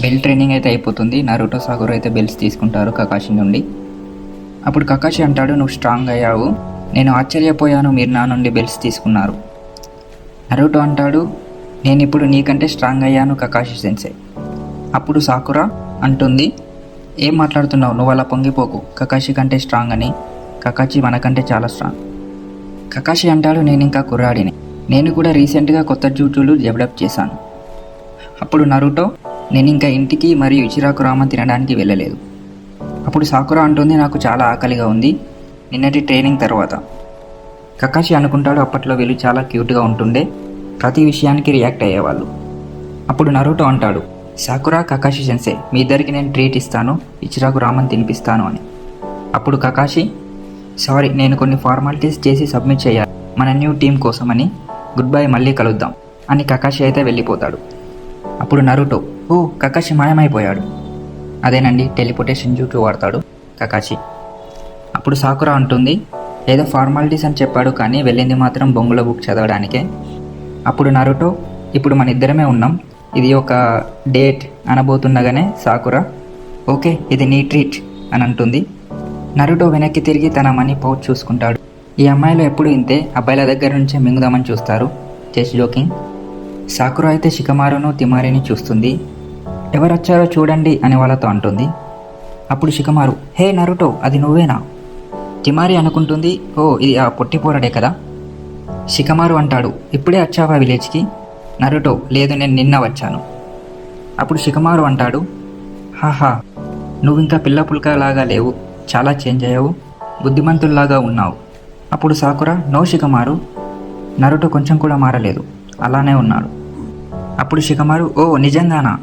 Bell training అయితే అయిపోతుంది. Naruto sakura అయితే బెల్స్ తీసుకుంటారు కకాషి నుండి. అప్పుడు కకాషి అంటాడు, నువ్వు స్ట్రాంగ్ అయ్యావు, నేను ఆశ్చర్యపోయాను మీరు నా నుండి బెల్స్ తీసుకున్నారు. నరుటో అంటాడు, నేను ఇప్పుడు నీకంటే స్ట్రాంగ్ అయ్యాను కకాషి సెన్సే. అప్పుడు సాకురా అంటుంది, ఏం మాట్లాడుతున్నావు, నువ్వు అలా పొంగిపోకు, కకాషి కంటే స్ట్రాంగ్ అని. కకాషి మనకంటే చాలా స్ట్రాంగ్. కకాషి అంటాడు, నేను ఇంకా కుర్రాడిని, నేను కూడా రీసెంట్గా కొత్త జూజులు డెవలప్ చేశాను. అప్పుడు నరుటో, నేను ఇంకా ఇంటికి మరియు ఇచిరాకు రామన్ తినడానికి వెళ్ళలేదు. అప్పుడు సాకురా అంటుంది, నాకు చాలా ఆకలిగా ఉంది నిన్నటి ట్రైనింగ్ తర్వాత. కకాషి అనుకుంటాడు, అప్పట్లో వీళ్ళు చాలా క్యూట్గా ఉంటుండే, ప్రతి విషయానికి రియాక్ట్ అయ్యేవాళ్ళు. అప్పుడు నరుటో అంటాడు, సాకురా కకాషి సెన్సే, మీ ఇద్దరికి నేను ట్రీట్ ఇస్తాను, ఇచిరాకు రామన్ తినిపిస్తాను అని. అప్పుడు కకాషి, సారీ, నేను కొన్ని ఫార్మాలిటీస్ చేసి సబ్మిట్ చేయాలి మన న్యూ టీం కోసమని, గుడ్ బై, మళ్ళీ కలుద్దాం అని కకాషి అయితే వెళ్ళిపోతాడు. అప్పుడు నరుటో, ఓ కకాషి మాయమైపోయాడు. అదేనండి, టెలిపోర్టేషన్ జూజు వాడతాడు కకాషి. అప్పుడు సాకురా అంటుంది, ఏదో ఫార్మాలిటీస్ అని చెప్పాడు కానీ వెళ్ళింది మాత్రం బొంగుల బుక్ చదవడానికే. అప్పుడు నరుటో, ఇప్పుడు మన ఇద్దరమే ఉన్నాం, ఇది ఒక డేట్ అనబోతుండగానే సాకురా, ఓకే ఇది నీ ట్రీట్ అని అంటుంది. నరుటో వెనక్కి తిరిగి తన మనీ పౌచ్ చూసుకుంటాడు. ఈ అమ్మాయిలు ఎప్పుడు ఇంతే, అబ్బాయిల దగ్గర నుంచే మింగుదామని చూస్తారు, జస్ట్ జోకింగ్. సాకురా అయితే షికమారును తిమారిని చూస్తుంది. ఎవరొచ్చారో చూడండి అని వాళ్ళతో అంటుంది. అప్పుడు షికమారు, హే నరుటో, అది నువ్వేనా? తిమారి అనుకుంటుంది, ఓ ఇది ఆ పొట్టిపోరడే కదా. షికమారు అంటాడు, ఇప్పుడే వచ్చావా విలేజ్కి? నరుటో, లేదు నేను నిన్న వచ్చాను. అప్పుడు షికమారు అంటాడు, హాహా, నువ్వు ఇంకా పిల్ల పుల్కలాగా లేవు, చాలా చేంజ్ అయ్యావు, బుద్ధిమంతుల్లాగా ఉన్నావు. అప్పుడు సాకురా, నో షికమారు, నరుటో కొంచెం కూడా మారలేదు, అలానే ఉన్నాడు. అప్పుడు షికమారు, ఓ నిజంగానా?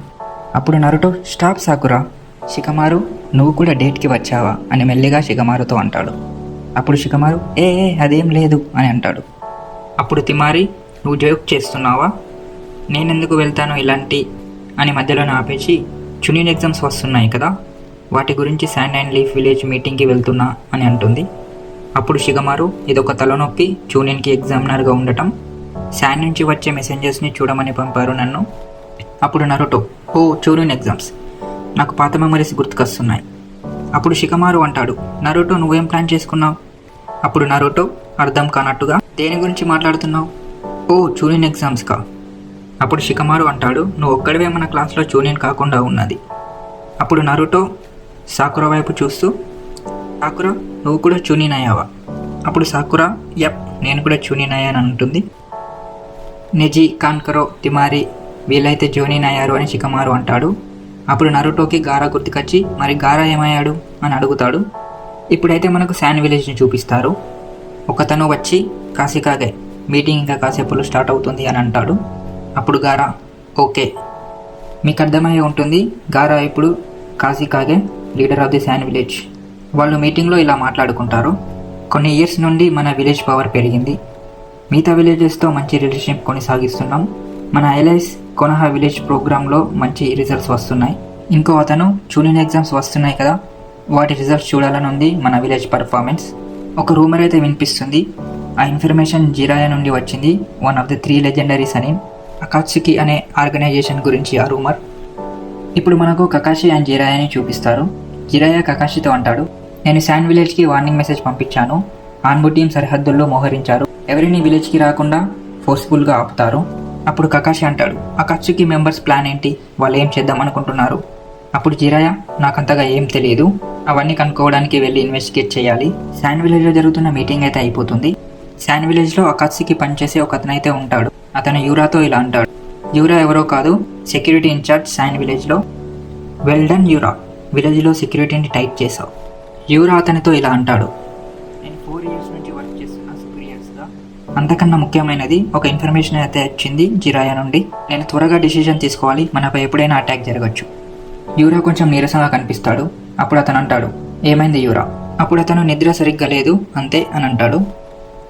అప్పుడు నరుటో, స్టాప్ సాకురా, షికమారు నువ్వు కూడా డేట్కి వచ్చావా అని మెల్లిగా షికమారుతో అంటాడు. అప్పుడు షికమారు, ఏ అదేం లేదు అని అంటాడు. అప్పుడు తిమారి, నువ్వు జోక్ చేస్తున్నావా, నేనెందుకు వెళ్తాను ఇలాంటి అని మధ్యలోనే ఆపేసి, చునీన్ ఎగ్జామ్స్ వస్తున్నాయి కదా, వాటి గురించి శాండ్ అండ్ లీఫ్ విలేజ్ మీటింగ్కి వెళ్తున్నా అని అంటుంది. అప్పుడు షికమారు, ఇదొక తలనొప్పి, చునీన్కి ఎగ్జామినర్గా ఉండటం, శాండ్ నుంచి వచ్చే మెసెంజర్స్ని చూడమని పంపారు నన్ను. అప్పుడు నరుటో, ఓ చునీన్ ఎగ్జామ్స్, నాకు పాత మెమరీస్ గుర్తుకొస్తున్నాయి. అప్పుడు షికమారు అంటాడు, నరుటో నువ్వేం ప్లాన్ చేసుకున్నావు? అప్పుడు నరుటో అర్థం కానట్టుగా, దేని గురించి మాట్లాడుతున్నావు? ఓ చునీన్ ఎగ్జామ్స్కా. అప్పుడు షికమారు అంటాడు, నువ్వు ఒక్కడివే మన క్లాస్లో చునీన్ కాకుండా ఉన్నది. అప్పుడు నరుటో సాకురా వైపు చూస్తూ, సాకురా నువ్వు కూడా చునీన్ అయ్యావా? అప్పుడు సాకురా, యప్ నేను కూడా చునీన్ అయ్యాను అంటుంది. నెజీ, కాన్కరో, తిమారి వీళ్ళైతే జోనీన్ అయ్యారు అని షికమారు అంటాడు. అప్పుడు నరుటోకి గారా గుర్తుకొచ్చి, మరి గారా ఏమయ్యాడు అని అడుగుతాడు. ఇప్పుడైతే మనకు శాన్ విలేజ్ని చూపిస్తారు. ఒకతను వచ్చి, కాసికాగే మీటింగ్ ఇంకా కాసేపులో స్టార్ట్ అవుతుంది అని అంటాడు. అప్పుడు గారా, ఓకే మీకు అర్థమయ్యే ఉంటుంది, గారా ఇప్పుడు Kazekage leader of the sand village. వాళ్ళు మీటింగ్లో ఇలా మాట్లాడుకుంటారు, కొన్ని ఇయర్స్ నుండి మన విలేజ్ పవర్ పెరిగింది, మిగతా విలేజెస్తో మంచి రిలేషన్షిప్ కొనసాగిస్తున్నాం, మన ఎల్ఐస్ కొనహా విలేజ్ ప్రోగ్రాంలో మంచి రిజల్ట్స్ వస్తున్నాయి. ఇంకో అతను, చునీన్ ఎగ్జామ్స్ వస్తున్నాయి కదా, వాటి రిజల్ట్స్ చూడాలని ఉంది మన విలేజ్ పర్ఫార్మెన్స్. ఒక రూమర్ అయితే వినిపిస్తుంది, ఆ ఇన్ఫర్మేషన్ జిరాయా నుండి వచ్చింది, వన్ ఆఫ్ ది 3 లెజెండరీస్ అని, అకాత్సుకి అనే ఆర్గనైజేషన్ గురించి ఆ రూమర్. ఇప్పుడు మనకు కకాషి అండ్ జిరాయాని చూపిస్తారు. జిరాయా కకాషితో అంటాడు, నేను శాన్ విలేజ్కి వార్నింగ్ మెసేజ్ పంపించాను, ఆన్బు టీం సరిహద్దుల్లో మోహరించారు, ఎవరిని విలేజ్కి రాకుండా ఫోర్స్ఫుల్గా ఆపుతారు. అప్పుడు కకాషి అంటాడు, అకాత్సుకి మెంబర్స్ ప్లాన్ ఏంటి, వాళ్ళు ఏం చేద్దాం అనుకుంటున్నారు? అప్పుడు జిరాయా, నాకంతగా ఏం తెలియదు, అవన్నీ కనుక్కోవడానికి వెళ్ళి ఇన్వెస్టిగేట్ చేయాలి. శాన్ విలేజ్లో జరుగుతున్న మీటింగ్ అయితే అయిపోతుంది. శాన్ విలేజ్లో అకాత్సుకి పనిచేసే ఒక అతనైతే ఉంటాడు. అతను యూరాతో ఇలా అంటాడు, యూరా ఎవరో కాదు, సెక్యూరిటీ ఇన్ఛార్జ్ శాన్ విలేజ్లో. వెల్ డన్ యూరా, విలేజ్లో సెక్యూరిటీని టైట్ చేశావు. యూరా అతనితో ఇలా అంటాడు, నేను 4 ఇయర్స్ నుంచి వర్క్ చేస్తున్నా సుపీరియర్స్గా. అంతకన్నా ముఖ్యమైనది ఒక ఇన్ఫర్మేషన్ అయితే వచ్చింది జిరాయా నుండి, నేను త్వరగా డిసిజన్ తీసుకోవాలి, మనపై ఎప్పుడైనా అటాక్ జరగచ్చు. యూరా కొంచెం నీరసంగా కనిపిస్తాడు. అప్పుడు అతను అంటాడు, ఏమైంది యూరా? అప్పుడు అతను, నిద్ర సరిగ్గా లేదు అంతే అని అంటాడు.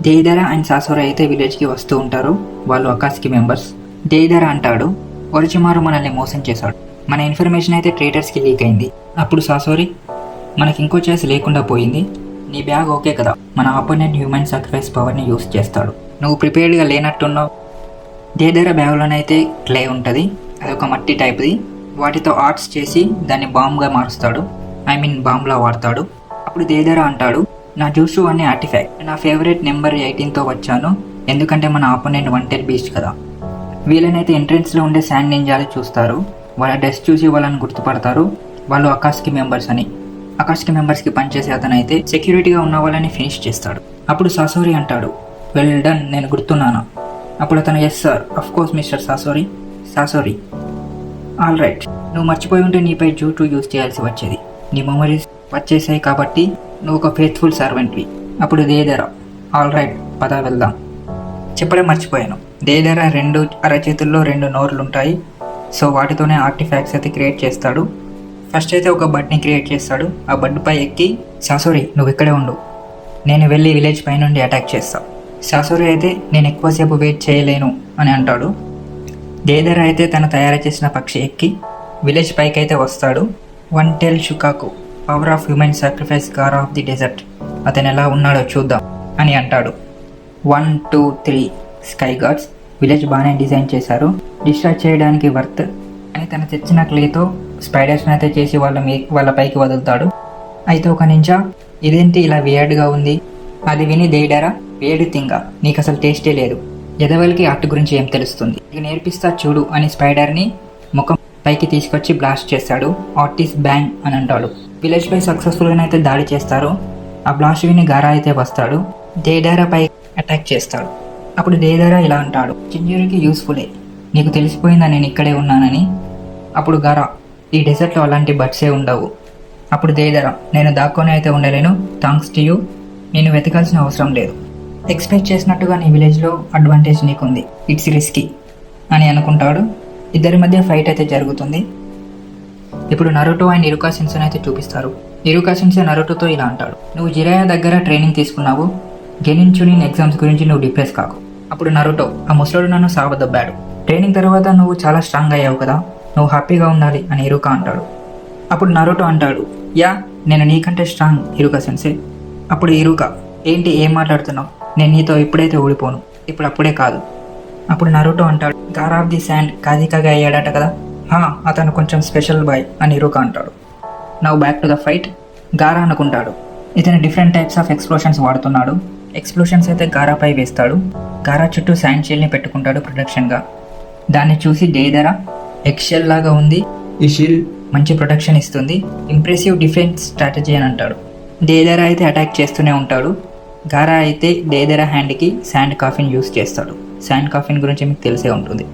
దేయిదరా అండ్ సాసోరా అయితే విలేజ్కి వస్తూ ఉంటారు, వాళ్ళు అకాత్సుకి మెంబర్స్. దేయిదరా అంటాడు, ఒరిచిమారు మనల్ని మోసం చేశాడు, మన ఇన్ఫర్మేషన్ అయితే ట్రేటర్స్కి లీక్ అయింది. అప్పుడు సాసోరి, మనకి ఇంకో ఛాయిస్ లేకుండా పోయింది, నీ బ్యాగ్ ఓకే కదా, మన అపోనెంట్ హ్యూమన్ సాక్రిఫైస్ పవర్ని యూస్ చేస్తాడు, నువ్వు ప్రిపేర్డ్గా లేనట్టున్నావు. దేయిదరా బ్యాగ్లోనైతే క్లే ఉంటుంది, అదొక మట్టి టైప్ది, వాటితో ఆర్ట్స్ చేసి దాన్ని బాంబ్గా మారుస్తాడు. బాంబ్లా వాడతాడు. అప్పుడు దేదరా అంటాడు, నా జూషు అనే ఆర్టిఫాక్ట్ నా ఫేవరెట్ నెంబర్ 18తో వచ్చాను, ఎందుకంటే మన ఆపోనెంట్ వంటెల్ బీస్ట్ కదా. వీళ్ళనైతే ఎంట్రెన్స్లో ఉండే శాండ్ నింజాలు చూస్తారు. వాళ్ళ డ్రెస్ చూసి వాళ్ళని గుర్తుపడతారు. వాళ్ళు అకాష్కి మెంబర్స్ అని. అకాష్కి మెంబర్స్కి పనిచేసే అతనైతే సెక్యూరిటీగా ఉన్న వాళ్ళని ఫినిష్ చేస్తాడు. అప్పుడు సాసోరి అంటాడు, వెల్ డన్, నేను గుర్తున్నానా? అప్పుడు అతను, yes sir, of course mister Sasori. All right, నువ్వు మర్చిపోయి ఉంటే నీపై జూటు యూజ్ చేయాల్సి వచ్చేది. నీ మెమరీస్ వచ్చేసాయి కాబట్టి నువ్వు ఒక ఫెయిత్ఫుల్ సర్వెంట్వి. అప్పుడు దేదరా, ఆల్ రైట్, పద వెళ్దాం. చెప్పడం మర్చిపోయాను, దేదరా 2 అరచేతుల్లో 2 నోర్లు ఉంటాయి. సో వాటితోనే ఆర్టిఫాక్ట్స్ అయితే క్రియేట్ చేస్తాడు. ఫస్ట్ అయితే ఒక బడ్ని క్రియేట్ చేస్తాడు. ఆ బడ్పై ఎక్కి, సాసోరి నువ్వు ఇక్కడే ఉండు, నేను వెళ్ళి విలేజ్ పై నుండి అటాక్ చేస్తా. సాసోరి అయితే నేను ఎక్కువసేపు వెయిట్ చేయలేను అని అంటాడు. దేదరా అయితే తను తయారు చేసిన పక్షి ఎక్కి విలేజ్ పైకి అయితే వస్తాడు. One tail Shukaku, power of human sacrifice god of the desert, అతను ఎలా ఉన్నాడో చూద్దాం అని అంటాడు. 1, 2, 3 స్కై గాడ్స్. విలేజ్ బాగానే డిజైన్ చేశారు, డిస్ట్రాక్ట్ చేయడానికి వర్త్ అని తను తెచ్చిన క్లేతో స్పైడర్స్ని అయితే చేసి వాళ్ళ పైకి వదులుతాడు. అయితే ఒక నింజా, ఇదేంటి ఇలా వియర్డ్గా ఉంది? అది విని దేడరా, వేడి తింగ, నీకు అసలు టేస్టే లేదు, ఎదవలకి ఆర్ట్ గురించి ఏం తెలుస్తుంది, ఇక నేర్పిస్తా చూడు అని స్పైడర్ని ముఖం పైకి తీసుకొచ్చి బ్లాస్ట్ చేస్తాడు. ఆర్టిస్ బ్యాంగ్ అని అంటాడు. విలేజ్ పై సక్సెస్ఫుల్గా అయితే దాడి చేస్తారు. ఆ బ్లాస్ట్ విని గారా అయితే వస్తాడు, దేడరా పై అటాక్ చేస్తాడు. అప్పుడు దేదరా ఇలా అంటాడు, చింజూరికి యూస్ఫుల్లే, నీకు తెలిసిపోయిందా నేను ఇక్కడే ఉన్నానని. అప్పుడు గారా, ఈ డెజర్ట్లో అలాంటి బట్సే ఉండవు. అప్పుడు దేదరా, నేను దాక్కొని అయితే ఉండలేను, థాంక్స్ టు యూ, నేను వెతకాల్సిన అవసరం లేదు. ఎక్స్పెక్ట్ చేసినట్టుగా నీ విలేజ్లో అడ్వాంటేజ్ నీకుంది, ఇట్స్ రిస్కీ అని అనుకుంటాడు. ఇద్దరి మధ్య ఫైట్ అయితే జరుగుతుంది. ఇప్పుడు నరుటో అండ్ ఇరుకా సెన్సన్ అయితే చూపిస్తారు. ఇరుకా సెన్సే నరుటోతో ఇలా అంటాడు, నువ్వు జిరాయా దగ్గర ట్రైనింగ్ తీసుకున్నావు, గెనిన్ చునిన్ ఎగ్జామ్స్ గురించి నువ్వు డిప్రెస్ కాకు. అప్పుడు నరుటో, ఆ ముసలోడు నన్ను సావదబ్బాడు, ట్రైనింగ్ తర్వాత నువ్వు చాలా స్ట్రాంగ్ అయ్యావు కదా, నువ్వు హ్యాపీగా ఉండాలి అని ఇరుకా అంటాడు. అప్పుడు నరుటో అంటాడు, యా, నేను నీకంటే స్ట్రాంగ్ ఇరుకా సెన్సే. అప్పుడు ఇరుకా, ఏంటి ఏం మాట్లాడుతున్నావు, నేను నీతో ఎప్పుడైతే ఓడిపోను, ఇప్పుడు అప్పుడే కాదు. అప్పుడు నరుటో అంటాడు, Gaara of the sand Kazekage అయ్యాడట కదా, అతను కొంచెం స్పెషల్ బాయ్ అని ఇరుకా అంటాడు. Now back to the fight. Gaara అనుకుంటాడు, ఇతను డిఫరెంట్ టైప్స్ ఆఫ్ ఎక్స్ప్లోషన్స్ వాడుతున్నాడు. ఎక్స్ప్లోషన్స్ అయితే గారాపై వేస్తాడు. గారా చుట్టూ శాండ్ షీల్డ్ని పెట్టుకుంటాడు ప్రొటెక్షన్గా. దాన్ని చూసి దేదరా, ఎక్సెల్ లాగా ఉంది, ఈ షీల్డ్ మంచి ప్రొటెక్షన్ ఇస్తుంది, ఇంప్రెసివ్ డిఫెన్స్ స్ట్రాటజీ అని అంటాడు. దేదరా అయితే అటాక్ చేస్తూనే ఉంటాడు. గారా అయితే దేదరా హ్యాండ్కి శాండ్ కాఫిన్ యూస్ చేస్తాడు. శాండ్ కాఫిన్ గురించి మీకు తెలిసే ఉంటుంది.